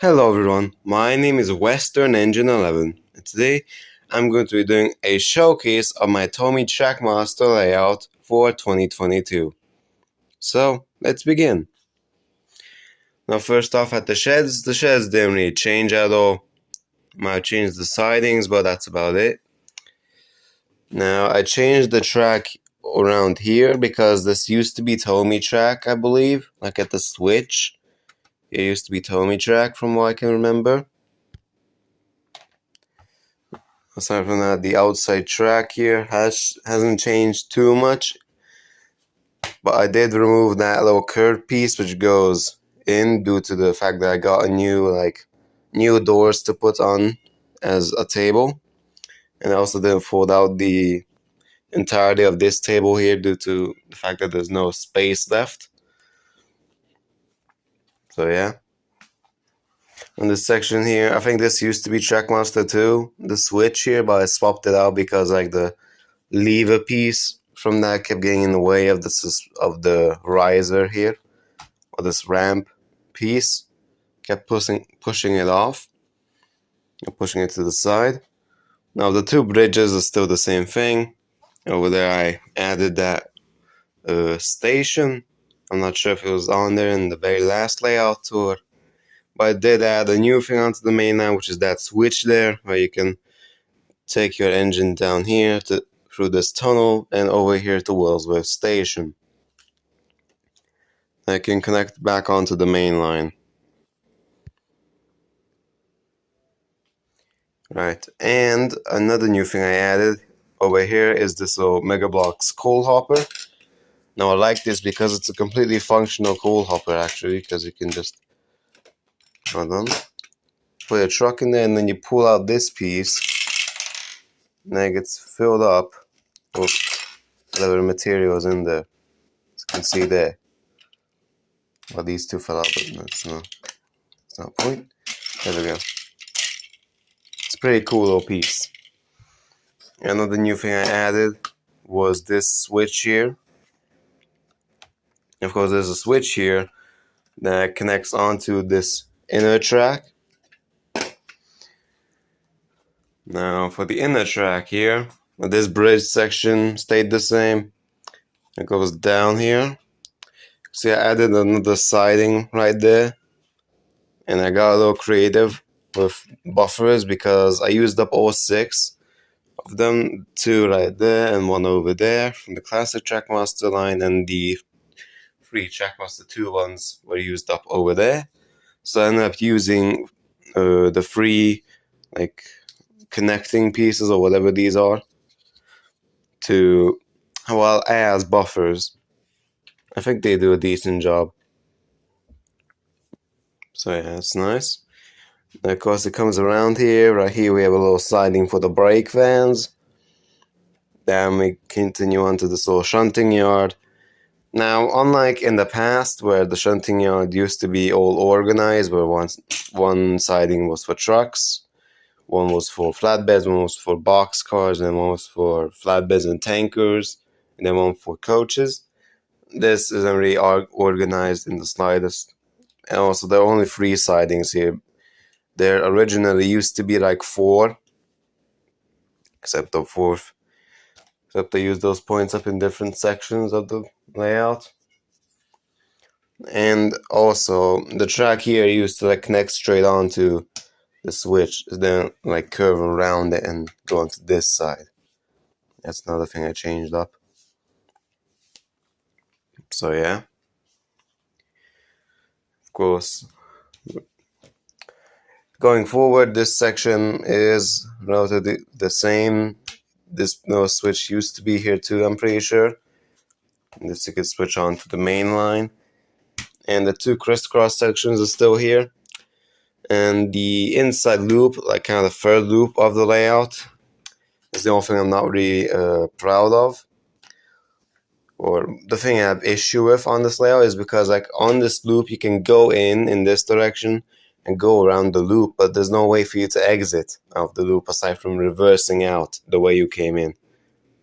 Hello everyone, my name is Western Engine 11 and today I'm going to be doing a showcase of my Tomy Trackmaster layout for 2022. So let's begin. Now first off at the sheds didn't really change at all. Might change the sidings, but that's about it. Now I changed the track around here because this used to be Tomy track, I believe, like at the switch. It used to be Tomy track from what I can remember. Aside from that, the outside track here hasn't changed too much, but I did remove that little curved piece which goes in due to the fact that I got a new doors to put on as a table, and I also didn't fold out the entirety of this table here due to the fact that there's no space left. So yeah. In this section here, I think this used to be Trackmaster 2, the switch here, but I swapped it out because like the lever piece from that kept getting in the way of the riser here, or this ramp piece. Kept pushing it off, pushing it to the side. Now the two bridges are still the same thing. Over there I added that station. I'm not sure if it was on there in the very last layout tour, but I did add a new thing onto the main line, which is that switch there, where you can take your engine down here through this tunnel and over here to Wellsworth Station. I can connect back onto the main line. Right, and another new thing I added over here is this little Mega Bloks coal hopper. Now I like this because it's a completely functional coal hopper actually, because you can just put your truck in there and then you pull out this piece and then it gets filled up with whatever material is in there. As you can see there. Well, these two fell out, but that's no point. There we go. It's a pretty cool little piece. Another new thing I added was this switch here. Of course, there's a switch here that connects onto this inner track. Now, for the inner track here, this bridge section stayed the same. It goes down here. See, I added another siding right there, and I got a little creative with buffers because I used up all 6 of them, 2 right there and 1 over there from the classic Trackmaster line, and the 3 Trackmaster 2 ones were used up over there. So I ended up using the 3 like connecting pieces or whatever these are as buffers. I think they do a decent job. So yeah, it's nice. And of course it comes around here. Right here we have a little siding for the brake vans. Then we continue on to this little shunting yard. Now, unlike in the past where the shunting yard used to be all organized, where one siding was for trucks, one was for flatbeds, one was for box cars, and one was for flatbeds and tankers, and then one for coaches. This isn't really organized in the slightest. And also, there are only 3 sidings here. There originally used to be like 4, except the 4th. Except they use those points up in different sections of the layout. And also, the track here used to like connect straight onto the switch, then like curve around it and go onto this side. That's another thing I changed up. So yeah. Of course, going forward, this section is relatively the same. This switch used to be here too, I'm pretty sure. This you could switch on to the main line. And the 2 crisscross sections are still here. And the inside loop, like kind of the third loop of the layout, is the only thing I'm not really proud of. Or the thing I have issue with on this layout is because like on this loop you can go in this direction and go around the loop, but there's no way for you to exit out of the loop aside from reversing out the way you came in.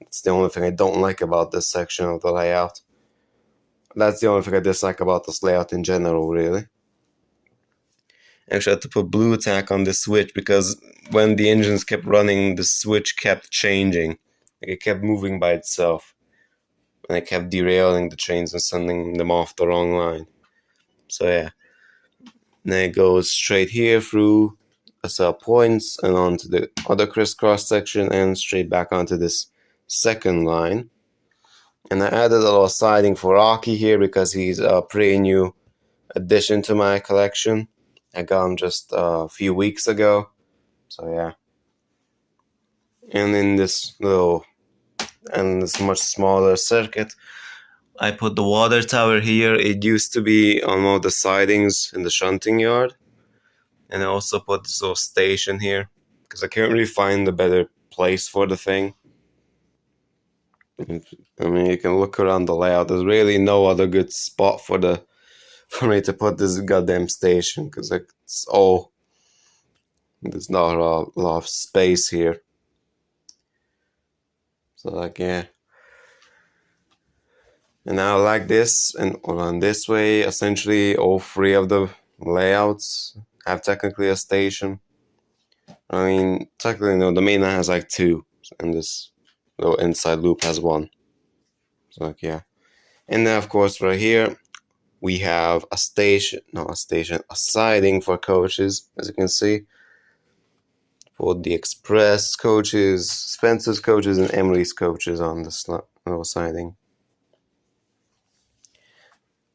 It's the only thing I don't like about this section of the layout. That's the only thing I dislike about this layout in general, really. Actually, I had to put blue tack on the switch because when the engines kept running, the switch kept changing. Like it kept moving by itself. And it kept derailing the trains and sending them off the wrong line. So yeah. Then it goes straight here through a cell points and onto the other crisscross section and straight back onto this second line. And I added a little siding for Rocky here because he's a pretty new addition to my collection. I got him just a few weeks ago. So yeah. And in this much smaller circuit, I put the water tower here. It used to be on one of the sidings in the shunting yard. And I also put this little station here because I can't really find a better place for the thing. I mean, you can look around the layout. There's really no other good spot for me to put this goddamn station because there's not a lot of space here. So like yeah. And now like this and on this way, essentially all three of the layouts have technically a station. I mean, technically no, the main line has like two, and this little inside loop has one. So like yeah. And then of course right here we have a siding for coaches, as you can see. For the Express coaches, Spencer's coaches, and Emily's coaches on this little siding.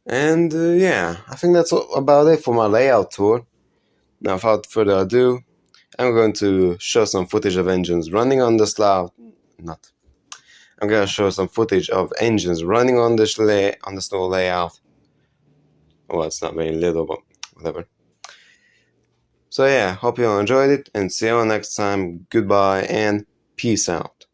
And yeah, I think that's about it for my layout tour. Now, without further ado, I'm going to show some footage of engines running on this I'm going to show some footage of engines running on this little layout. Well, it's not very little, but whatever. So yeah, hope you all enjoyed it, and see you all next time. Goodbye and peace out.